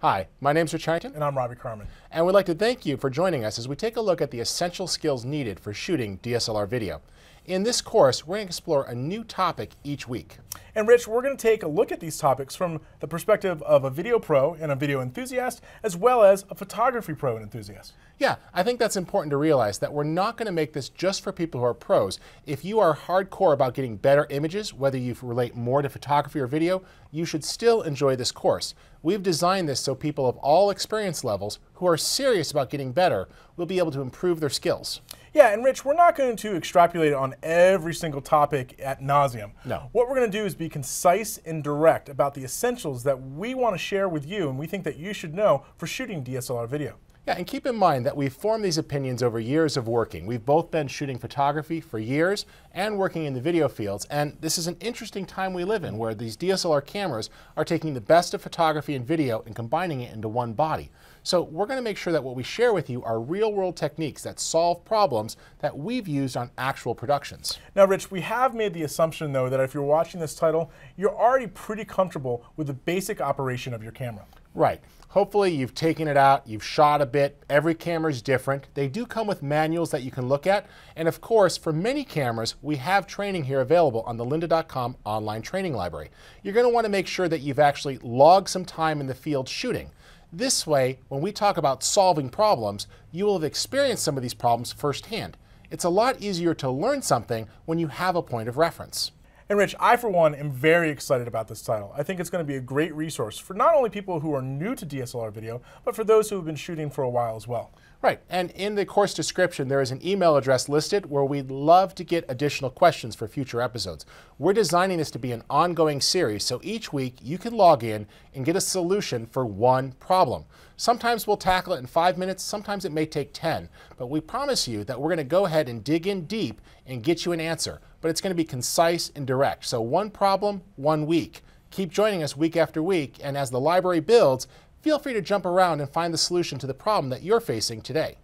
Hi, my name's Rich Harrington. And I'm Robbie Carmen. And we'd like to thank you for joining us as we take a look at the essential skills needed for shooting DSLR video. In this course, we're going to explore a new topic each week. And Rich, we're going to take a look at these topics from the perspective of a video pro and a video enthusiast, as well as a photography pro and enthusiast. Yeah, I think that's important to realize that we're not going to make this just for people who are pros. If you are hardcore about getting better images, whether you relate more to photography or video, you should still enjoy this course. We've designed this so people of all experience levels who are serious about getting better will be able to improve their skills. Yeah, and Rich, we're not going to extrapolate on every single topic ad nauseum. No. What we're going to do is be concise and direct about the essentials that we want to share with you and we think that you should know for shooting DSLR video. Yeah, and keep in mind that we've formed these opinions over years of working. We've both been shooting photography for years and working in the video fields, and this is an interesting time we live in where these DSLR cameras are taking the best of photography and video and combining it into one body. So we're going to make sure that what we share with you are real-world techniques that solve problems that we've used on actual productions. Now, Rich, we have made the assumption, though, that if you're watching this title, you're already pretty comfortable with the basic operation of your camera. Right. Hopefully you've taken it out, you've shot a bit. Every camera is different. They do come with manuals that you can look at. And of course, for many cameras, we have training here available on the lynda.com online training library. You're going to want to make sure that you've actually logged some time in the field shooting. This way, when we talk about solving problems, you will have experienced some of these problems firsthand. It's a lot easier to learn something when you have a point of reference. And Rich, I for one am very excited about this title. I think it's going to be a great resource for not only people who are new to DSLR video, but for those who have been shooting for a while as well. Right, and in the course description there is an email address listed where we'd love to get additional questions for future episodes. We're designing this to be an ongoing series, so each week you can log in and get a solution for one problem. Sometimes we'll tackle it in 5 minutes, sometimes it may take 10, but we promise you that we're going to go ahead and dig in deep and get you an answer. But it's going to be concise and direct. So one problem, 1 week. Keep joining us week after week, and as the library builds, feel free to jump around and find the solution to the problem that you're facing today.